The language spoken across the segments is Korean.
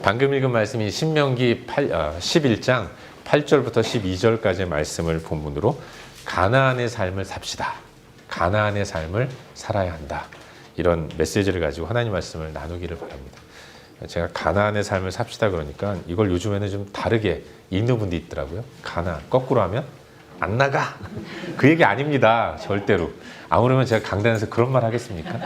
방금 읽은 말씀이 신명기 11장 8절부터 12절까지의 말씀을 본문으로 가나안의 삶을 삽시다. 가나안의 삶을 살아야 한다. 이런 메시지를 가지고 하나님 말씀을 나누기를 바랍니다. 제가 가나안의 삶을 삽시다 그러니까 이걸 요즘에는 좀 다르게 읽는 분도 있더라고요. 가나안, 거꾸로 하면 안 나가. 그 얘기 아닙니다. 절대로. 아무러면 제가 강단에서 그런 말 하겠습니까?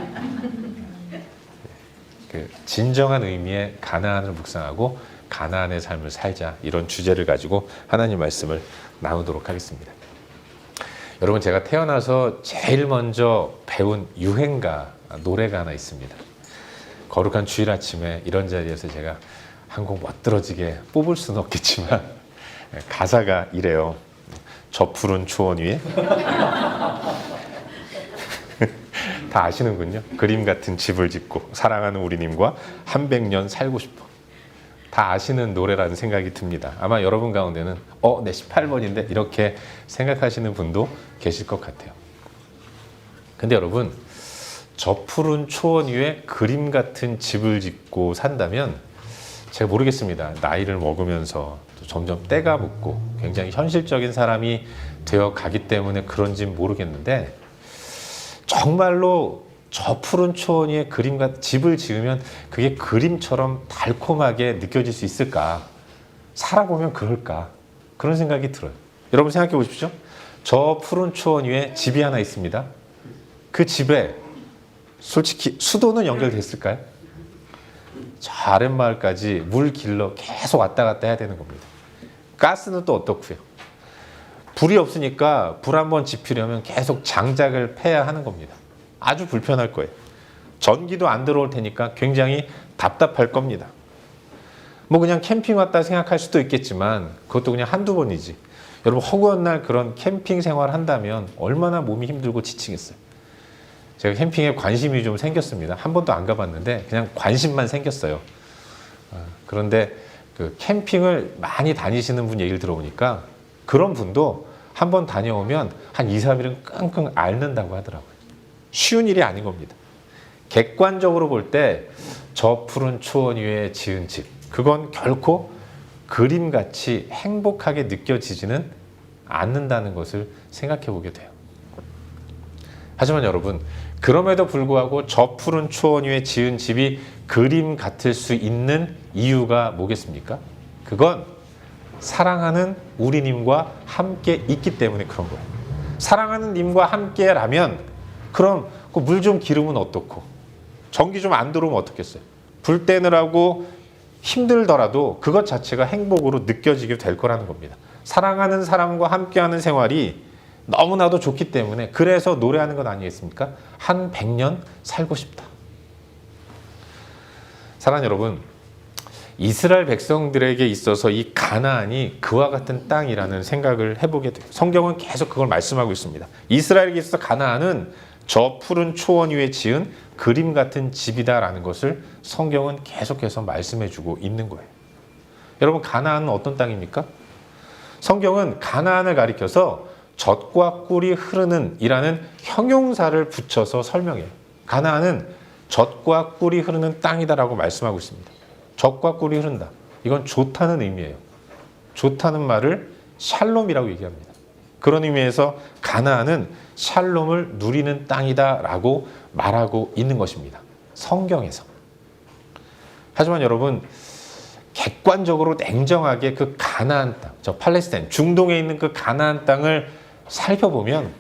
그 진정한 의미의 가나안을 묵상하고 가나안의 삶을 살자, 이런 주제를 가지고 하나님 말씀을 나누도록 하겠습니다. 여러분, 제가 태어나서 제일 먼저 배운 유행가 노래가 하나 있습니다. 거룩한 주일 아침에 이런 자리에서 제가 한 곡 멋들어지게 뽑을 수는 없겠지만 가사가 이래요. 저 푸른 초원 위에 다 아시는군요. 그림 같은 집을 짓고 사랑하는 우리님과 한 100년 살고 싶어. 다 아시는 노래라는 생각이 듭니다. 아마 여러분 가운데는 내 18번인데 이렇게 생각하시는 분도 계실 것 같아요. 근데 여러분, 저 푸른 초원 위에 그림 같은 집을 짓고 산다면 제가 모르겠습니다. 나이를 먹으면서 또 점점 때가 묻고 굉장히 현실적인 사람이 되어 가기 때문에 그런지는 모르겠는데, 정말로 저 푸른 초원 위에 집을 지으면 그게 그림처럼 달콤하게 느껴질 수 있을까? 살아보면 그럴까? 그런 생각이 들어요. 여러분 생각해 보십시오. 저 푸른 초원 위에 집이 하나 있습니다. 그 집에 솔직히 수도는 연결됐을까요? 저 아랫마을까지 물 길러 계속 왔다 갔다 해야 되는 겁니다. 가스는 또 어떻고요? 불이 없으니까 불 한번 지피려면 계속 장작을 패야 하는 겁니다. 아주 불편할 거예요. 전기도 안 들어올 테니까 굉장히 답답할 겁니다. 뭐 그냥 캠핑 왔다 생각할 수도 있겠지만 그것도 그냥 한두 번이지. 여러분, 허구한 날 그런 캠핑 생활 한다면 얼마나 몸이 힘들고 지치겠어요. 제가 캠핑에 관심이 좀 생겼습니다. 한 번도 안 가봤는데 그냥 관심만 생겼어요. 그런데 그 캠핑을 많이 다니시는 분 얘기를 들어보니까 그런 분도 한 번 다녀오면 한 2, 3일은 끙끙 앓는다고 하더라고요. 쉬운 일이 아닌 겁니다. 객관적으로 볼 때 저 푸른 초원 위에 지은 집, 그건 결코 그림같이 행복하게 느껴지지는 않는다는 것을 생각해 보게 돼요. 하지만 여러분, 그럼에도 불구하고 저 푸른 초원 위에 지은 집이 그림 같을 수 있는 이유가 뭐겠습니까? 그건 사랑하는 우리님과 함께 있기 때문에 그런 거예요. 사랑하는 님과 함께라면 그럼 그 물 좀 기르면 어떻고, 전기 좀 안 들어오면 어떻겠어요? 불 떼느라고 힘들더라도 그것 자체가 행복으로 느껴지게 될 거라는 겁니다. 사랑하는 사람과 함께하는 생활이 너무나도 좋기 때문에 그래서 노래하는 것 아니겠습니까? 한 100년 살고 싶다. 사랑하는 여러분, 이스라엘 백성들에게 있어서 이 가나안이 그와 같은 땅이라는 생각을 해보게 돼요. 성경은 계속 그걸 말씀하고 있습니다. 이스라엘에게 있어서 가나안은 저 푸른 초원 위에 지은 그림 같은 집이다라는 것을 성경은 계속해서 말씀해주고 있는 거예요. 여러분, 가나안은 어떤 땅입니까? 성경은 가나안을 가리켜서 젖과 꿀이 흐르는 이라는 형용사를 붙여서 설명해요. 가나안은 젖과 꿀이 흐르는 땅이다라고 말씀하고 있습니다. 젖과 꿀이 흐른다. 이건 좋다는 의미예요. 좋다는 말을 샬롬이라고 얘기합니다. 그런 의미에서 가나안은 샬롬을 누리는 땅이다라고 말하고 있는 것입니다. 성경에서. 하지만 여러분, 객관적으로 냉정하게 그 가나안 땅, 저 팔레스타인, 중동에 있는 그 가나안 땅을 살펴보면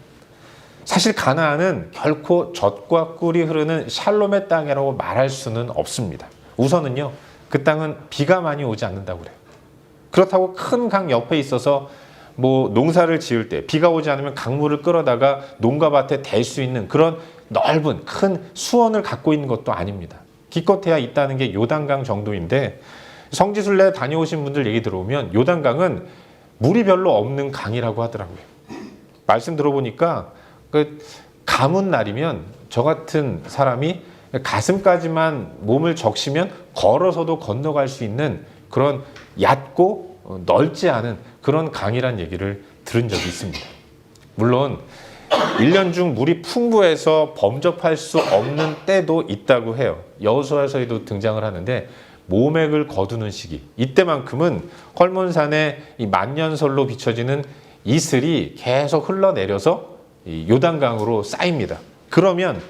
사실 가나안은 결코 젖과 꿀이 흐르는 샬롬의 땅이라고 말할 수는 없습니다. 우선은요, 그 땅은 비가 많이 오지 않는다고 그래요. 그렇다고 큰 강 옆에 있어서 뭐 농사를 지을 때 비가 오지 않으면 강물을 끌어다가 농가밭에 댈 수 있는 그런 넓은 큰 수원을 갖고 있는 것도 아닙니다. 기껏해야 있다는 게 요단강 정도인데, 성지순례 다녀오신 분들 얘기 들어보면 요단강은 물이 별로 없는 강이라고 하더라고요. 말씀 들어보니까 그 가문 날이면 저 같은 사람이 가슴까지만 몸을 적시면 걸어서도 건너갈 수 있는 그런 얕고 넓지 않은 그런 강이란 얘기를 들은 적이 있습니다. 물론 1년 중 물이 풍부해서 범접할 수 없는 때도 있다고 해요. 여호수아서에도 등장을 하는데 모맥을 거두는 시기, 이때만큼은 헐몬산의 이 만년설로 비춰지는 이슬이 계속 흘러내려서 이 요단강으로 쌓입니다. 그러면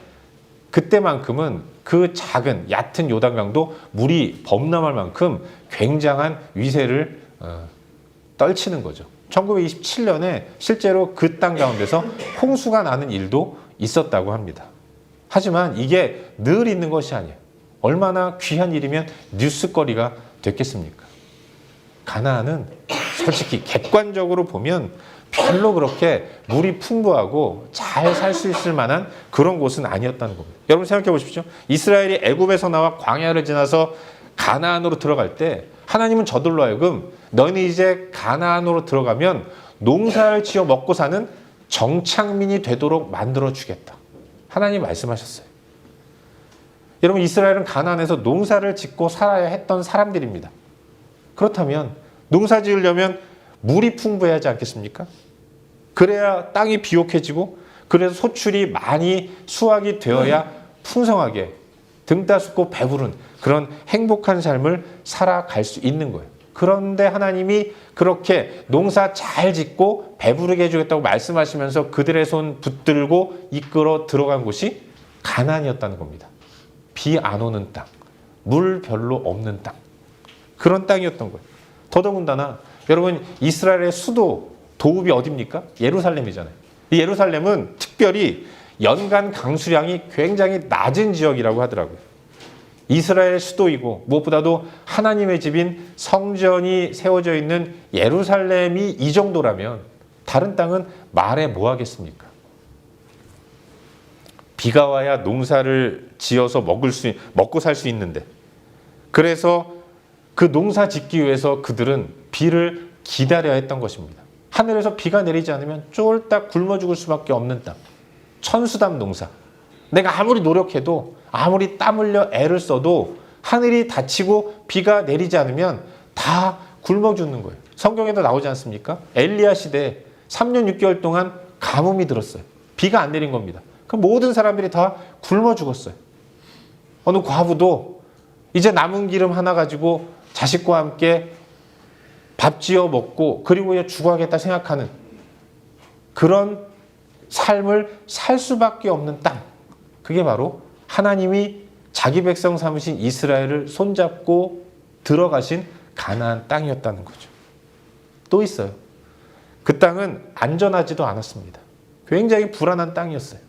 그때만큼은 그 작은 얕은 요단강도 물이 범람할 만큼 굉장한 위세를 떨치는 거죠. 1927년에 실제로 그 땅 가운데서 홍수가 나는 일도 있었다고 합니다. 하지만 이게 늘 있는 것이 아니에요. 얼마나 귀한 일이면 뉴스거리가 됐겠습니까? 가나안은 솔직히 객관적으로 보면 별로 그렇게 물이 풍부하고 잘 살 수 있을 만한 그런 곳은 아니었다는 겁니다. 여러분 생각해 보십시오. 이스라엘이 애굽에서 나와 광야를 지나서 가나안으로 들어갈 때 하나님은 저들로 하여금 너희는 이제 가나안으로 들어가면 농사를 지어 먹고 사는 정착민이 되도록 만들어 주겠다. 하나님이 말씀하셨어요. 여러분 이스라엘은 가나안에서 농사를 짓고 살아야 했던 사람들입니다. 그렇다면 농사 지으려면 물이 풍부해야 하지 않겠습니까? 그래야 땅이 비옥해지고 그래서 소출이 많이 수확이 되어야 풍성하게 등따숩고 배부른 그런 행복한 삶을 살아갈 수 있는 거예요. 그런데 하나님이 그렇게 농사 잘 짓고 배부르게 해주겠다고 말씀하시면서 그들의 손 붙들고 이끌어 들어간 곳이 가나안이었다는 겁니다. 비 안 오는 땅, 물 별로 없는 땅, 그런 땅이었던 거예요. 더더군다나 여러분 이스라엘의 수도 도읍이 어디입니까? 예루살렘이잖아요. 이 예루살렘은 특별히 연간 강수량이 굉장히 낮은 지역이라고 하더라고요. 이스라엘의 수도이고 무엇보다도 하나님의 집인 성전이 세워져 있는 예루살렘이 이 정도라면 다른 땅은 말해 뭐 하겠습니까? 비가 와야 농사를 지어서 먹고 살 수 있는데, 그래서 그 농사 짓기 위해서 그들은 비를 기다려야 했던 것입니다. 하늘에서 비가 내리지 않으면 쫄딱 굶어 죽을 수밖에 없는 땅, 천수담 농사. 내가 아무리 노력해도 아무리 땀 흘려 애를 써도 하늘이 닫히고 비가 내리지 않으면 다 굶어 죽는 거예요. 성경에도 나오지 않습니까? 엘리야 시대에 3년 6개월 동안 가뭄이 들었어요. 비가 안 내린 겁니다. 그럼 모든 사람들이 다 굶어 죽었어요. 어느 과부도 이제 남은 기름 하나 가지고 자식과 함께 밥 지어 먹고 그리고 이제 죽어야겠다 생각하는 그런 삶을 살 수밖에 없는 땅. 그게 바로 하나님이 자기 백성 삼으신 이스라엘을 손잡고 들어가신 가나안 땅이었다는 거죠. 또 있어요. 그 땅은 안전하지도 않았습니다. 굉장히 불안한 땅이었어요.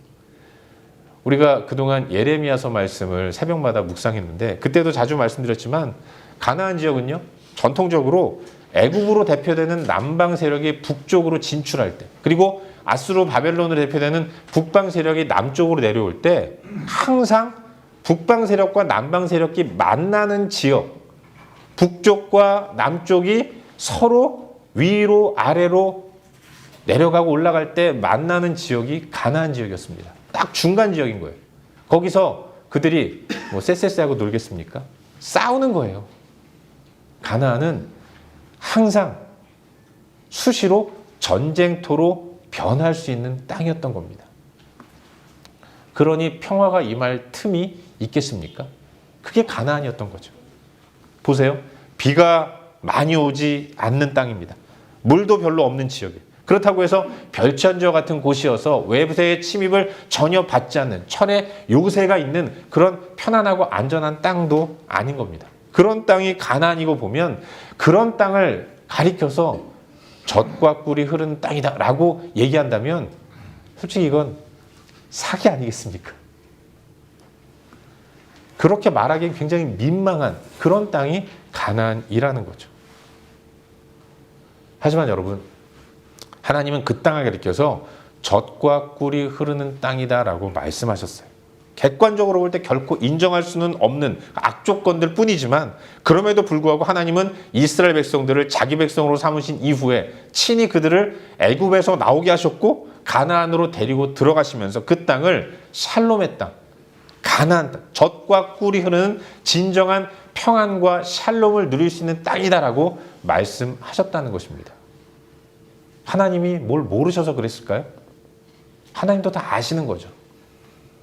우리가 그동안 예레미야서 말씀을 새벽마다 묵상했는데 그때도 자주 말씀드렸지만 가나안 지역은요, 전통적으로 애굽으로 대표되는 남방 세력이 북쪽으로 진출할 때, 그리고 아수르 바벨론으로 대표되는 북방 세력이 남쪽으로 내려올 때 항상 북방 세력과 남방 세력이 만나는 지역, 북쪽과 남쪽이 서로 위로 아래로 내려가고 올라갈 때 만나는 지역이 가나안 지역이었습니다. 딱 중간 지역인 거예요. 거기서 그들이 뭐 쎄쎄쎄하고 놀겠습니까? 싸우는 거예요. 가나안은 항상 수시로 전쟁터로 변할 수 있는 땅이었던 겁니다. 그러니 평화가 임할 틈이 있겠습니까? 그게 가나안이었던 거죠. 보세요. 비가 많이 오지 않는 땅입니다. 물도 별로 없는 지역이에요. 그렇다고 해서 별천지와 같은 곳이어서 외부세의 침입을 전혀 받지 않는 철의 요새가 있는 그런 편안하고 안전한 땅도 아닌 겁니다. 그런 땅이 가나안이고 보면 그런 땅을 가리켜서 젖과 꿀이 흐르는 땅이다 라고 얘기한다면 솔직히 이건 사기 아니겠습니까? 그렇게 말하기엔 굉장히 민망한 그런 땅이 가나안이라는 거죠. 하지만 여러분, 하나님은 그 땅을 가리켜서 젖과 꿀이 흐르는 땅이다라고 말씀하셨어요. 객관적으로 볼 때 결코 인정할 수는 없는 악조건들 뿐이지만 그럼에도 불구하고 하나님은 이스라엘 백성들을 자기 백성으로 삼으신 이후에 친히 그들을 애굽에서 나오게 하셨고 가나안으로 데리고 들어가시면서 그 땅을 샬롬의 땅, 가나안 땅, 젖과 꿀이 흐르는 진정한 평안과 샬롬을 누릴 수 있는 땅이다라고 말씀하셨다는 것입니다. 하나님이 뭘 모르셔서 그랬을까요? 하나님도 다 아시는 거죠.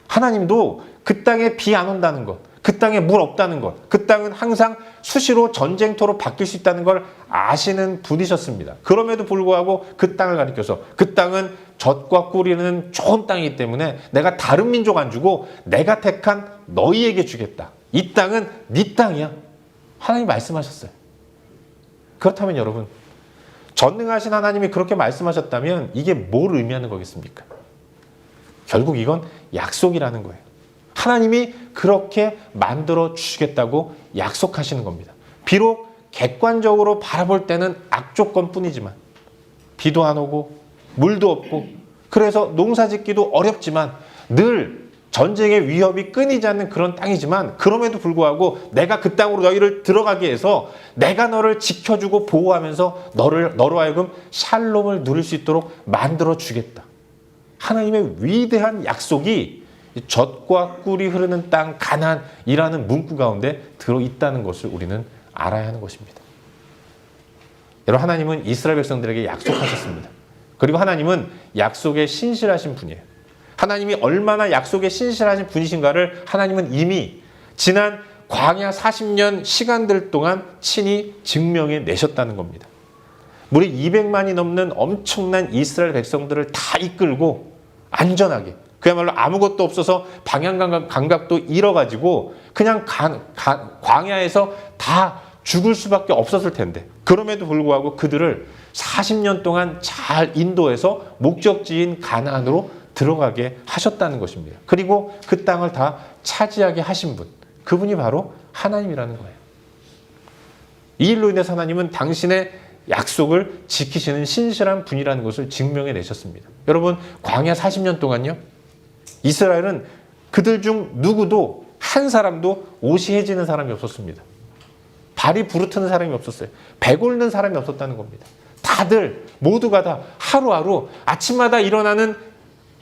하나님도 그 땅에 비 안 온다는 것, 그 땅에 물 없다는 것, 그 땅은 항상 수시로 전쟁터로 바뀔 수 있다는 걸 아시는 분이셨습니다. 그럼에도 불구하고 그 땅을 가리켜서 그 땅은 젖과 꿀이는 좋은 땅이기 때문에 내가 다른 민족 안 주고 내가 택한 너희에게 주겠다. 이 땅은 네 땅이야. 하나님 말씀하셨어요. 그렇다면 여러분, 전능하신 하나님이 그렇게 말씀하셨다면 이게 뭘 의미하는 거겠습니까? 결국 이건 약속이라는 거예요. 하나님이 그렇게 만들어 주시겠다고 약속하시는 겁니다. 비록 객관적으로 바라볼 때는 악조건뿐이지만, 비도 안 오고 물도 없고 그래서 농사 짓기도 어렵지만, 늘 전쟁의 위협이 끊이지 않는 그런 땅이지만, 그럼에도 불구하고 내가 그 땅으로 너희를 들어가게 해서 내가 너를 지켜주고 보호하면서 너로 하여금 샬롬을 누릴 수 있도록 만들어 주겠다. 하나님의 위대한 약속이 젖과 꿀이 흐르는 땅 가나안이라는 문구 가운데 들어있다는 것을 우리는 알아야 하는 것입니다. 여러분, 하나님은 이스라엘 백성들에게 약속하셨습니다. 그리고 하나님은 약속에 신실하신 분이에요. 하나님이 얼마나 약속에 신실하신 분이신가를 하나님은 이미 지난 광야 40년 시간들 동안 친히 증명해 내셨다는 겁니다. 무려 200만이 넘는 엄청난 이스라엘 백성들을 다 이끌고 안전하게, 그야말로 아무것도 없어서 방향 감각도 잃어가지고 그냥 광야에서 다 죽을 수밖에 없었을 텐데, 그럼에도 불구하고 그들을 40년 동안 잘 인도해서 목적지인 가나안으로 들어가게 하셨다는 것입니다. 그리고 그 땅을 다 차지하게 하신 분, 그분이 바로 하나님이라는 거예요. 이 일로 인해서 하나님은 당신의 약속을 지키시는 신실한 분이라는 것을 증명해 내셨습니다. 여러분, 광야 40년 동안요, 이스라엘은 그들 중 누구도 한 사람도 옷이 해지는 사람이 없었습니다. 발이 부르트는 사람이 없었어요. 배 곪는 사람이 없었다는 겁니다. 다들 모두가 다 하루하루 아침마다 일어나는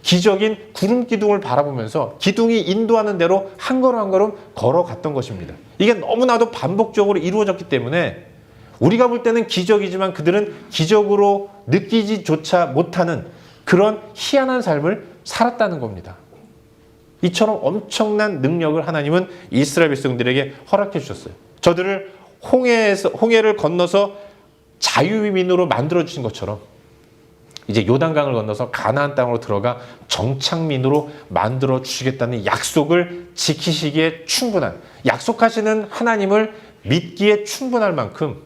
기적인 구름 기둥을 바라보면서 기둥이 인도하는 대로 한 걸음 한 걸음 걸어갔던 것입니다. 이게 너무나도 반복적으로 이루어졌기 때문에 우리가 볼 때는 기적이지만 그들은 기적으로 느끼지조차 못하는 그런 희한한 삶을 살았다는 겁니다. 이처럼 엄청난 능력을 하나님은 이스라엘 백성들에게 허락해 주셨어요. 저들을 홍해를 건너서 자유민으로 만들어 주신 것처럼 이제 요단강을 건너서 가나안 땅으로 들어가 정착민으로 만들어 주시겠다는 약속을 지키시기에 충분한, 약속하시는 하나님을 믿기에 충분할 만큼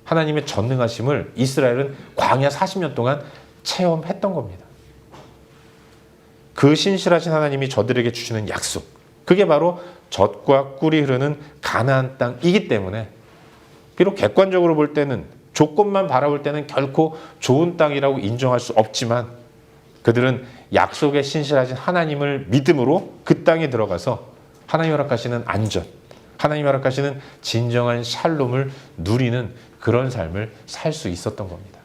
하나님의 전능하심을 이스라엘은 광야 40년 동안 체험했던 겁니다. 그 신실하신 하나님이 저들에게 주시는 약속, 그게 바로 젖과 꿀이 흐르는 가나안 땅이기 때문에 비록 객관적으로 볼 때는, 조건만 바라볼 때는 결코 좋은 땅이라고 인정할 수 없지만, 그들은 약속에 신실하신 하나님을 믿음으로 그 땅에 들어가서 하나님 허락하시는 안전, 하나님 허락하시는 진정한 샬롬을 누리는 그런 삶을 살 수 있었던 겁니다.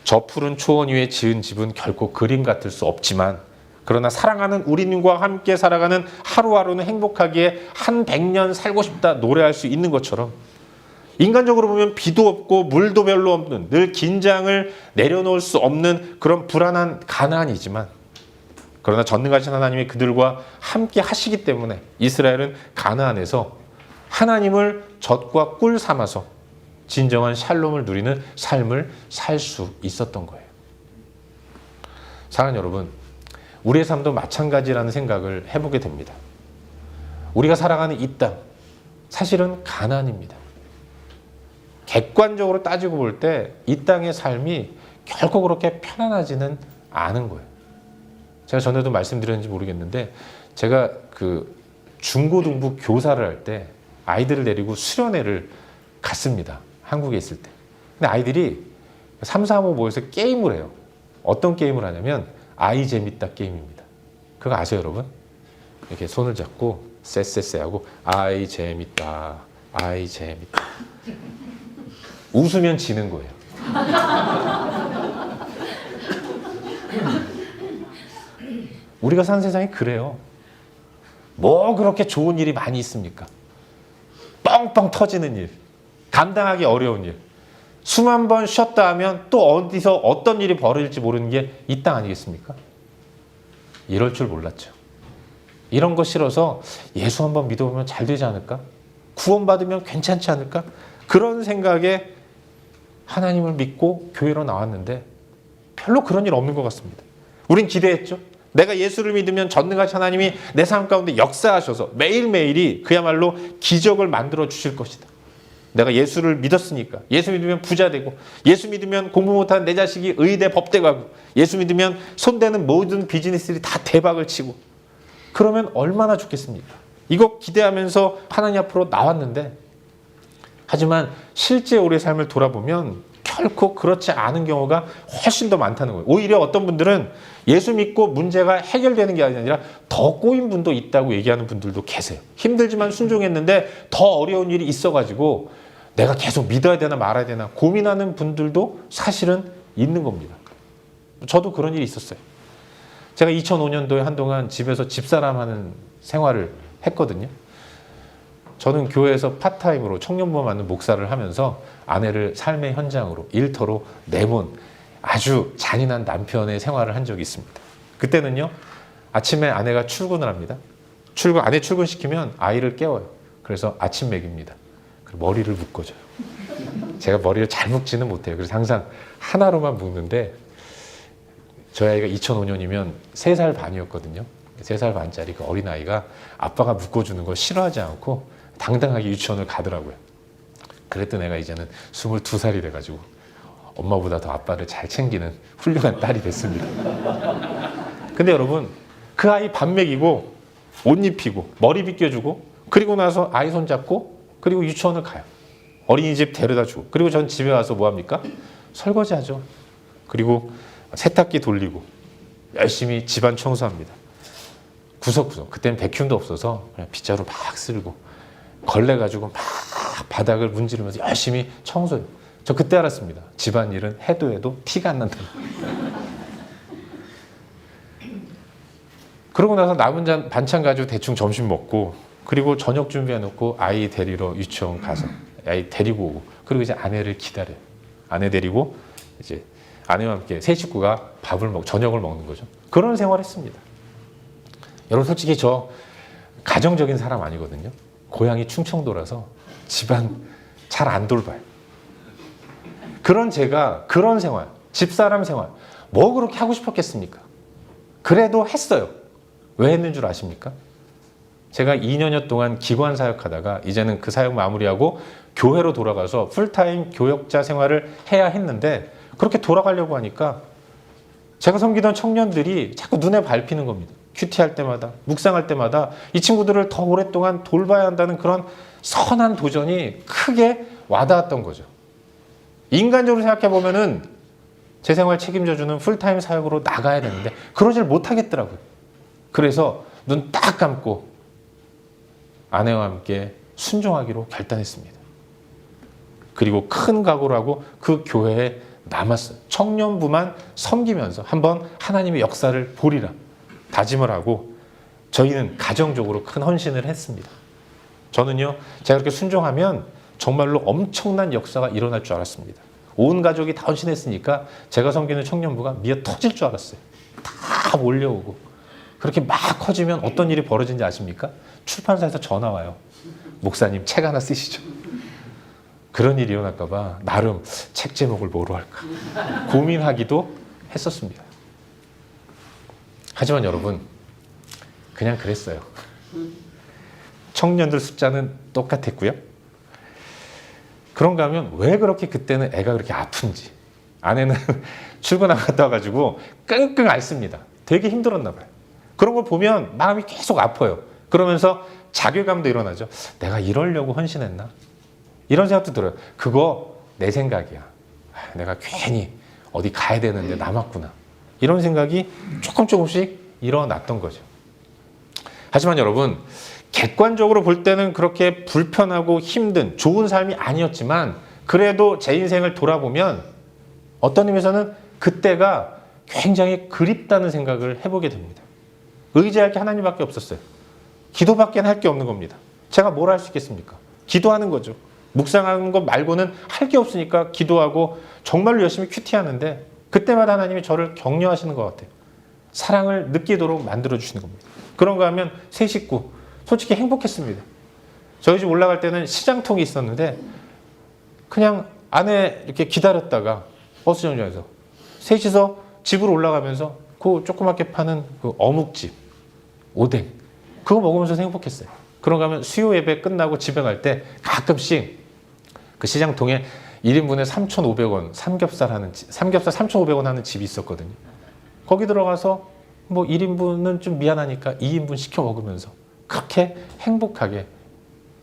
저 푸른 초원 위에 지은 집은 결코 그림 같을 수 없지만, 그러나 사랑하는 우리님과 함께 살아가는 하루하루는 행복하기에 한 100년 살고 싶다 노래할 수 있는 것처럼, 인간적으로 보면 비도 없고 물도 별로 없는, 늘 긴장을 내려놓을 수 없는 그런 불안한 가나안이지만, 그러나 전능하신 하나님이 그들과 함께 하시기 때문에 이스라엘은 가나안에서 하나님을 젖과 꿀 삼아서 진정한 샬롬을 누리는 삶을 살 수 있었던 거예요. 사랑하는 여러분, 우리의 삶도 마찬가지라는 생각을 해보게 됩니다. 우리가 살아가는 이 땅, 사실은 가나안입니다. 객관적으로 따지고 볼 때 이 땅의 삶이 결코 그렇게 편안하지는 않은 거예요. 제가 전에도 말씀드렸는지 모르겠는데, 제가 그 중고등부 교사를 할 때 아이들을 데리고 수련회를 갔습니다. 한국에 있을 때. 근데 아이들이 3, 4, 5 모여서 게임을 해요. 어떤 게임을 하냐면 아이 재밌다 게임입니다. 그거 아세요, 여러분? 이렇게 손을 잡고 쎄쎄쎄 하고 아이 재밌다, 아이 재밌다. 웃으면 지는 거예요. 우리가 사는 세상이 그래요. 뭐 그렇게 좋은 일이 많이 있습니까? 뻥뻥 터지는 일, 감당하기 어려운 일, 수만 번 쉬었다 하면 또 어디서 어떤 일이 벌어질지 모르는 게 이 땅 아니겠습니까? 이럴 줄 몰랐죠. 이런 거 싫어서 예수 한번 믿어보면 잘 되지 않을까? 구원받으면 괜찮지 않을까? 그런 생각에 하나님을 믿고 교회로 나왔는데 별로 그런 일 없는 것 같습니다. 우린 기대했죠. 내가 예수를 믿으면 전능하신 하나님이 내 삶 가운데 역사하셔서 매일매일이 그야말로 기적을 만들어 주실 것이다. 내가 예수를 믿었으니까. 예수 믿으면 부자 되고, 예수 믿으면 공부 못하는 내 자식이 의대 법대 가고, 예수 믿으면 손대는 모든 비즈니스들이 다 대박을 치고, 그러면 얼마나 좋겠습니까? 이거 기대하면서 하나님 앞으로 나왔는데, 하지만 실제 우리의 삶을 돌아보면 결코 그렇지 않은 경우가 훨씬 더 많다는 거예요. 오히려 어떤 분들은 예수 믿고 문제가 해결되는 게 아니라 더 꼬인 분도 있다고 얘기하는 분들도 계세요. 힘들지만 순종했는데 더 어려운 일이 있어가지고 내가 계속 믿어야 되나 말아야 되나 고민하는 분들도 사실은 있는 겁니다. 저도 그런 일이 있었어요. 제가 2005년도에 한동안 집에서 집사람 하는 생활을 했거든요. 저는 교회에서 파트타임으로 청년부와 맞는 목사를 하면서 아내를 삶의 현장으로 일터로 내몬 아주 잔인한 남편의 생활을 한 적이 있습니다. 그때는요, 아침에 아내가 출근을 합니다. 아내 출근시키면 아이를 깨워요. 그래서 아침 먹입니다. 그리고 머리를 묶어줘요. 제가 머리를 잘 묶지는 못해요. 그래서 항상 하나로만 묶는데 저희 아이가 2005년이면 3살 반이었거든요. 3살 반짜리 그 어린아이가 아빠가 묶어주는 걸 싫어하지 않고 당당하게 유치원을 가더라고요. 그랬던 애가 이제는 22살이 돼가지고 엄마보다 더 아빠를 잘 챙기는 훌륭한 딸이 됐습니다. 근데 여러분, 그 아이 밥 먹이고 옷 입히고 머리 빗겨주고 그리고 나서 아이 손잡고 그리고 유치원을 가요. 어린이집 데려다 주고 그리고 전 집에 와서 뭐합니까? 설거지하죠. 그리고 세탁기 돌리고 열심히 집안 청소합니다. 구석구석. 그때는 백큐음도 없어서 그냥 빗자루 막 쓸고 걸레 가지고 막 바닥을 문지르면서 열심히 청소해요. 저 그때 알았습니다. 집안일은 해도 티가 안 난다. 그러고 나서 남은 반찬 가지고 대충 점심 먹고 그리고 저녁 준비해놓고 아이 데리러 유치원 가서 아이 데리고 오고 그리고 이제 아내를 기다려요. 아내 데리고 이제 아내와 함께 세 식구가 저녁을 먹는 거죠. 그런 생활을 했습니다. 여러분 솔직히 저 가정적인 사람 아니거든요. 고향이 충청도라서 집안 잘 안 돌봐요. 그런 제가 그런 생활, 집사람 생활 뭐 그렇게 하고 싶었겠습니까? 그래도 했어요. 왜 했는 줄 아십니까? 제가 2년여 동안 기관 사역하다가 이제는 그 사역 마무리하고 교회로 돌아가서 풀타임 교역자 생활을 해야 했는데 그렇게 돌아가려고 하니까 제가 섬기던 청년들이 자꾸 눈에 밟히는 겁니다. 큐티할 때마다, 묵상할 때마다 이 친구들을 더 오랫동안 돌봐야 한다는 그런 선한 도전이 크게 와닿았던 거죠. 인간적으로 생각해 보면은 제 생활 책임져주는 풀타임 사역으로 나가야 되는데 그러질 못하겠더라고요. 그래서 눈 딱 감고 아내와 함께 순종하기로 결단했습니다. 그리고 큰 각오를 하고 그 교회에 남았어요. 청년부만 섬기면서 한번 하나님의 역사를 보리라 다짐을 하고 저희는 가정적으로 큰 헌신을 했습니다. 저는요, 제가 그렇게 순종하면 정말로 엄청난 역사가 일어날 줄 알았습니다. 온 가족이 다 헌신했으니까 제가 섬기는 청년부가 미어 터질 줄 알았어요. 다 몰려오고 그렇게 막 커지면 어떤 일이 벌어진지 아십니까? 출판사에서 전화 와요. 목사님 책 하나 쓰시죠. 그런 일이 일어날까 봐 나름 책 제목을 뭐로 할까 고민하기도 했었습니다. 하지만 여러분 그냥 그랬어요. 청년들 숫자는 똑같았고요. 그런가 하면 왜 그렇게 그때는 애가 그렇게 아픈지 아내는 출근 안 갔다 와가지고 끙끙 앓습니다. 되게 힘들었나 봐요. 그런 걸 보면 마음이 계속 아파요. 그러면서 자괴감도 일어나죠. 내가 이러려고 헌신했나? 이런 생각도 들어요. 그거 내 생각이야. 내가 괜히 어디 가야 되는데 남았구나. 이런 생각이 조금씩 일어났던 거죠. 하지만 여러분 객관적으로 볼 때는 그렇게 불편하고 힘든 좋은 삶이 아니었지만 그래도 제 인생을 돌아보면 어떤 의미에서는 그때가 굉장히 그립다는 생각을 해보게 됩니다. 의지할 게 하나님밖에 없었어요. 기도밖에 할 게 없는 겁니다. 제가 뭘 할 수 있겠습니까? 기도하는 거죠. 묵상하는 것 말고는 할 게 없으니까 기도하고 정말로 열심히 큐티하는데 그때마다 하나님이 저를 격려하시는 것 같아요. 사랑을 느끼도록 만들어주시는 겁니다. 그런가 하면 세 식구 솔직히 행복했습니다. 저희 집 올라갈 때는 시장통이 있었는데 그냥 안에 이렇게 기다렸다가 버스 정류장에서 셋이서 집으로 올라가면서 그 조그맣게 파는 그 어묵집, 오뎅 그거 먹으면서 행복했어요. 그러고 가면 수요 예배 끝나고 집에 갈 때 가끔씩 그 시장통에 1인분에 3,500원 삼겹살 3,500원 하는 집이 있었거든요. 거기 들어가서 뭐 1인분은 좀 미안하니까 2인분 시켜 먹으면서 그렇게 행복하게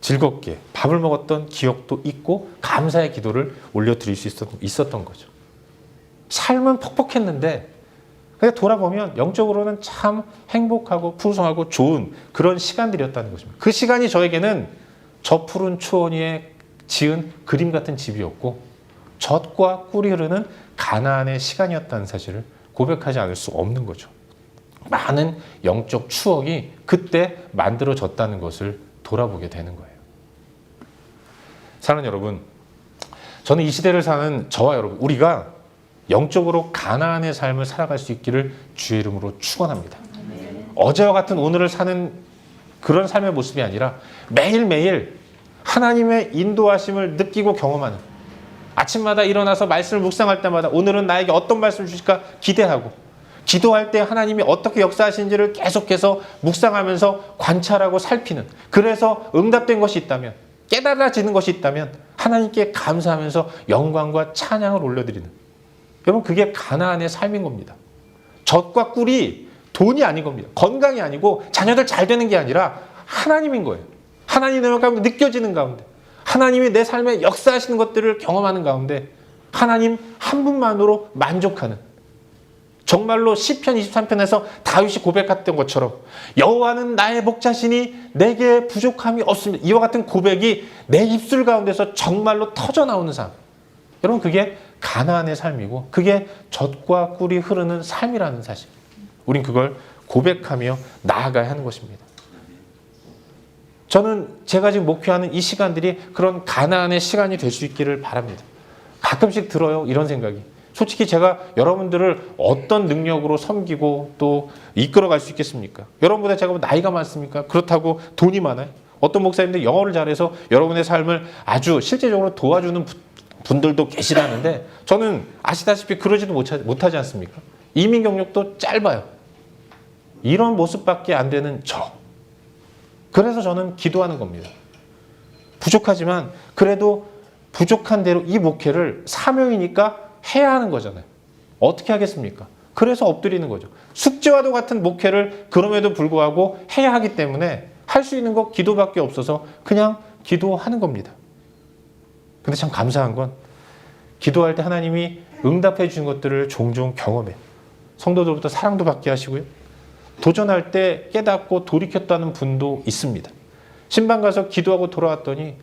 즐겁게 밥을 먹었던 기억도 있고 감사의 기도를 올려드릴 수 있었던 거죠. 삶은 퍽퍽했는데 그냥 돌아보면 영적으로는 참 행복하고 풍성하고 좋은 그런 시간들이었다는 것입니다. 그 시간이 저에게는 저 푸른 초원 위에 지은 그림 같은 집이었고 젖과 꿀이 흐르는 가나안의 시간이었다는 사실을 고백하지 않을 수 없는 거죠. 많은 영적 추억이 그때 만들어졌다는 것을 돌아보게 되는 거예요. 사랑하는 여러분, 저는 이 시대를 사는 저와 여러분, 우리가 영적으로 가나안의 삶을 살아갈 수 있기를 주의 이름으로 축원합니다. 어제와 같은 오늘을 사는 그런 삶의 모습이 아니라 매일매일 하나님의 인도하심을 느끼고 경험하는, 아침마다 일어나서 말씀을 묵상할 때마다 오늘은 나에게 어떤 말씀을 주실까 기대하고, 기도할 때 하나님이 어떻게 역사하시는지를 계속해서 묵상하면서 관찰하고 살피는, 그래서 응답된 것이 있다면, 깨달아지는 것이 있다면 하나님께 감사하면서 영광과 찬양을 올려드리는, 여러분 그게 가나안의 삶인 겁니다. 젖과 꿀이 돈이 아닌 겁니다. 건강이 아니고 자녀들 잘 되는 게 아니라 하나님인 거예요. 하나님의 영광이 느껴지는 가운데, 하나님이 내 삶에 역사하시는 것들을 경험하는 가운데 하나님 한 분만으로 만족하는, 정말로 시편 23편에서 다윗이 고백했던 것처럼 여호와는 나의 목자시니 내게 부족함이 없습니다. 이와 같은 고백이 내 입술 가운데서 정말로 터져나오는 삶, 여러분 그게 가나안의 삶이고 그게 젖과 꿀이 흐르는 삶이라는 사실, 우린 그걸 고백하며 나아가야 하는 것입니다. 저는 제가 지금 목표하는 이 시간들이 그런 가나안의 시간이 될 수 있기를 바랍니다. 가끔씩 들어요, 이런 생각이. 솔직히 제가 여러분들을 어떤 능력으로 섬기고 또 이끌어갈 수 있겠습니까? 여러분보다 제가 뭐 나이가 많습니까? 그렇다고 돈이 많아요? 어떤 목사님들 영어를 잘해서 여러분의 삶을 아주 실제적으로 도와주는 분들도 계시라는데 저는 아시다시피 그러지도 못하지 않습니까? 이민 경력도 짧아요. 이런 모습밖에 안 되는 저. 그래서 저는 기도하는 겁니다. 부족하지만 그래도 부족한 대로 이 목회를 사명이니까 해야 하는 거잖아요. 어떻게 하겠습니까? 그래서 엎드리는 거죠. 숙제와도 같은 목회를 그럼에도 불구하고 해야 하기 때문에 할 수 있는 거 기도밖에 없어서 그냥 기도하는 겁니다. 근데 참 감사한 건 기도할 때 하나님이 응답해 주신 것들을 종종 경험해. 성도들부터 사랑도 받게 하시고요. 도전할 때 깨닫고 돌이켰다는 분도 있습니다. 신방 가서 기도하고 돌아왔더니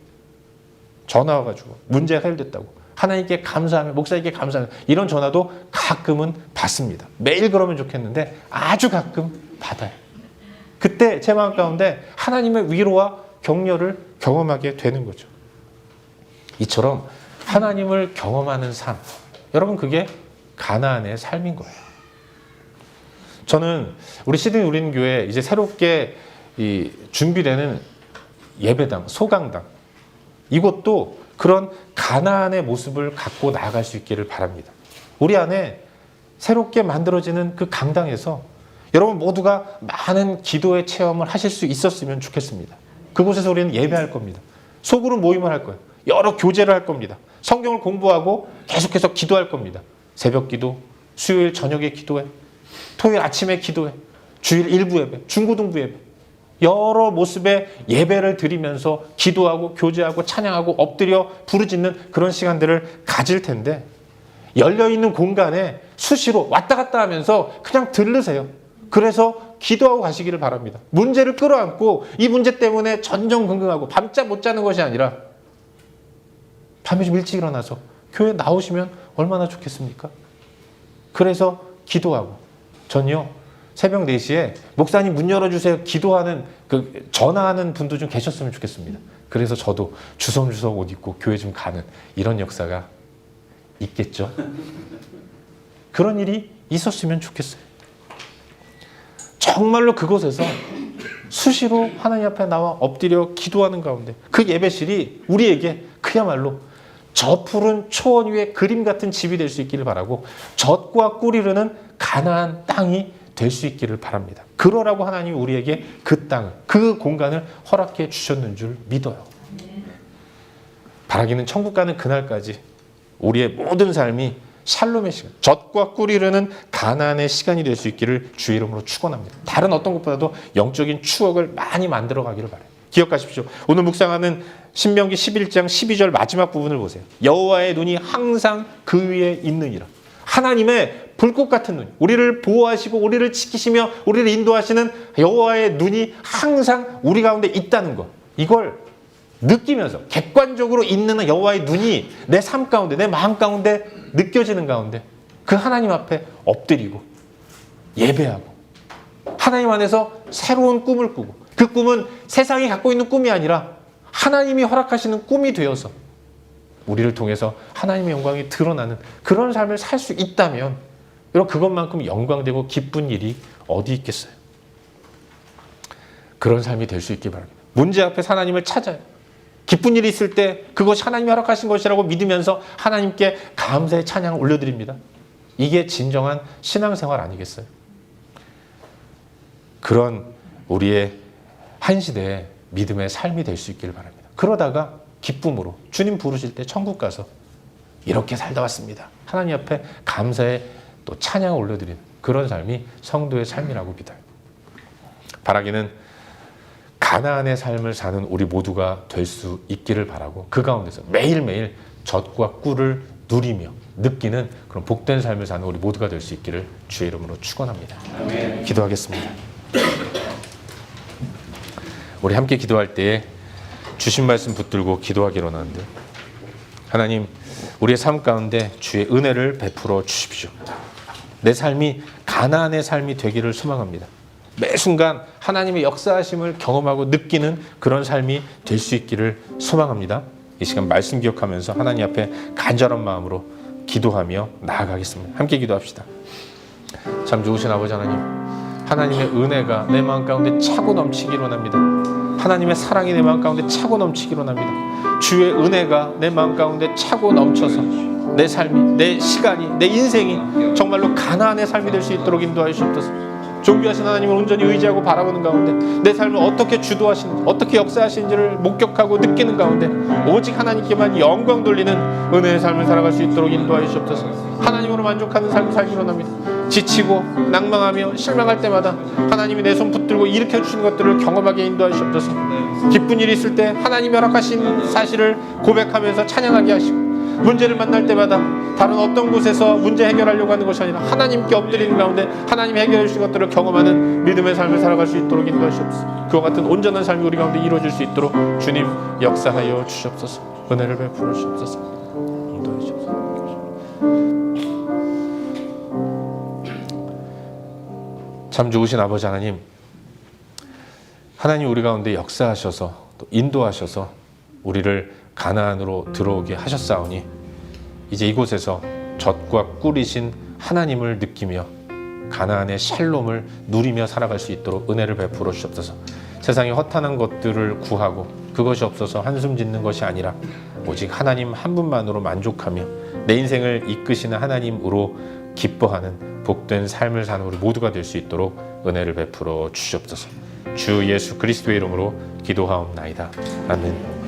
전화 와가지고 문제가 해결됐다고, 하나님께 감사하며, 목사님께 감사하며, 이런 전화도 가끔은 받습니다. 매일 그러면 좋겠는데 아주 가끔 받아요. 그때 제 마음 가운데 하나님의 위로와 격려를 경험하게 되는 거죠. 이처럼 하나님을 경험하는 삶, 여러분 그게 가나안의 삶인 거예요. 저는 우리 시드니 우리는교회 이제 새롭게 준비되는 예배당, 소강당, 이것도 그런 가나안의 모습을 갖고 나아갈 수 있기를 바랍니다. 우리 안에 새롭게 만들어지는 그 강당에서 여러분 모두가 많은 기도의 체험을 하실 수 있었으면 좋겠습니다. 그곳에서 우리는 예배할 겁니다. 소그룹 모임을 할 거예요. 여러 교제를 할 겁니다. 성경을 공부하고 계속해서 기도할 겁니다. 새벽 기도, 수요일 저녁에 기도해, 토요일 아침에 기도해, 주일 일부 예배, 중고등부 예배, 여러 모습의 예배를 드리면서 기도하고 교제하고 찬양하고 엎드려 부르짖는 그런 시간들을 가질 텐데, 열려있는 공간에 수시로 왔다 갔다 하면서 그냥 들르세요. 그래서 기도하고 가시기를 바랍니다. 문제를 끌어안고 이 문제 때문에 전전긍긍하고 밤잠 못 자는 것이 아니라 밤에 좀 일찍 일어나서 교회 나오시면 얼마나 좋겠습니까? 그래서 기도하고, 전요 새벽 4시에 목사님 문 열어주세요 기도하는 전화하는 분도 좀 계셨으면 좋겠습니다. 그래서 저도 주섬주섬 옷 입고 교회 좀 가는 이런 역사가 있겠죠. 그런 일이 있었으면 좋겠어요. 정말로 그곳에서 수시로 하나님 앞에 나와 엎드려 기도하는 가운데 그 예배실이 우리에게 그야말로 저 푸른 초원 위에 그림 같은 집이 될 수 있기를 바라고 젖과 꿀이 흐르는 가나안 땅이 될 수 있기를 바랍니다. 그러라고 하나님이 우리에게 그 땅을, 그 공간을 허락해 주셨는 줄 믿어요. 바라기는 천국 가는 그날까지 우리의 모든 삶이 샬롬의 시간, 젖과 꿀이 흐르는 가나안의 시간이 될 수 있기를 주의 이름으로 축원합니다. 다른 어떤 것보다도 영적인 추억을 많이 만들어 가기를 바라요. 기억하십시오. 오늘 묵상하는 신명기 11장 12절 마지막 부분을 보세요. 여호와의 눈이 항상 그 위에 있느니라. 하나님의 불꽃 같은 눈, 우리를 보호하시고 우리를 지키시며 우리를 인도하시는 여호와의 눈이 항상 우리 가운데 있다는 것, 이걸 느끼면서 객관적으로 있는 여호와의 눈이 내 삶 가운데, 내 마음 가운데 느껴지는 가운데 그 하나님 앞에 엎드리고 예배하고 하나님 안에서 새로운 꿈을 꾸고, 그 꿈은 세상이 갖고 있는 꿈이 아니라 하나님이 허락하시는 꿈이 되어서 우리를 통해서 하나님의 영광이 드러나는 그런 삶을 살 수 있다면 여러분, 그것만큼 영광되고 기쁜 일이 어디 있겠어요? 그런 삶이 될 수 있기 바랍니다. 문제 앞에 하나님을 찾아요. 기쁜 일이 있을 때 그것이 하나님이 허락하신 것이라고 믿으면서 하나님께 감사의 찬양을 올려드립니다. 이게 진정한 신앙생활 아니겠어요? 그런 우리의 한 시대의 믿음의 삶이 될 수 있기를 바랍니다. 그러다가 기쁨으로 주님 부르실 때 천국 가서 이렇게 살다 왔습니다. 하나님 앞에 감사의 또 찬양을 올려드리는 그런 삶이 성도의 삶이라고 믿어요. 바라기는 가나안의 삶을 사는 우리 모두가 될 수 있기를 바라고 그 가운데서 매일매일 젖과 꿀을 누리며 느끼는 그런 복된 삶을 사는 우리 모두가 될 수 있기를 주의 이름으로 축원합니다. 아멘. 기도하겠습니다. 우리 함께 기도할 때에 주신 말씀 붙들고 기도하기로 하는데, 하나님, 우리의 삶 가운데 주의 은혜를 베풀어 주십시오. 내 삶이 가나안의 삶이 되기를 소망합니다. 매 순간 하나님의 역사하심을 경험하고 느끼는 그런 삶이 될 수 있기를 소망합니다. 이 시간 말씀 기억하면서 하나님 앞에 간절한 마음으로 기도하며 나아가겠습니다. 함께 기도합시다. 참 좋으신 아버지 하나님, 하나님의 은혜가 내 마음 가운데 차고 넘치기로 원합니다. 하나님의 사랑이 내 마음 가운데 차고 넘치기로 원합니다. 주의 은혜가 내 마음 가운데 차고 넘쳐서 내 삶이, 내 시간이, 내 인생이 정말로 가나안의 삶이 될 수 있도록 인도하여 주옵소서. 존귀하신 하나님을 온전히 의지하고 바라보는 가운데 내 삶을 어떻게 주도하시는지, 어떻게 역사하시는지를 목격하고 느끼는 가운데 오직 하나님께만 영광 돌리는 은혜의 삶을 살아갈 수 있도록 인도하여 주옵소서. 하나님으로 만족하는 삶을 살기로 합니다. 지치고 낭망하며 실망할 때마다 하나님이 내 손 붙들고 일으켜 주시는 것들을 경험하게 인도하여 주옵소서. 기쁜 일이 있을 때 하나님이 허락하신 사실을 고백하면서 찬양하게 하시고, 문제를 만날 때마다 다른 어떤 곳에서 문제 해결하려고 하는 것이 아니라 하나님께 엎드리는 가운데 하나님이 해결해 주신 것들을 경험하는 믿음의 삶을 살아갈 수 있도록 인도하시옵소서. 그와 같은 온전한 삶이 우리 가운데 이루어질 수 있도록 주님 역사하여 주시옵소서. 은혜를 베풀어 주시옵소서. 인도해 주시옵소서. 참 좋으신 아버지 하나님, 하나님 우리 가운데 역사하셔서 또 인도하셔서 우리를 가나안으로 들어오게 하셨사오니 이제 이곳에서 젖과 꿀이신 하나님을 느끼며 가나안의 샬롬을 누리며 살아갈 수 있도록 은혜를 베풀어 주옵소서. 세상의 허탄한 것들을 구하고 그것이 없어서 한숨 짓는 것이 아니라 오직 하나님 한 분만으로 만족하며 내 인생을 이끄시는 하나님으로 기뻐하는 복된 삶을 사는 우리 모두가 될 수 있도록 은혜를 베풀어 주시옵소서. 주 예수 그리스도의 이름으로 기도하옵나이다. 아멘.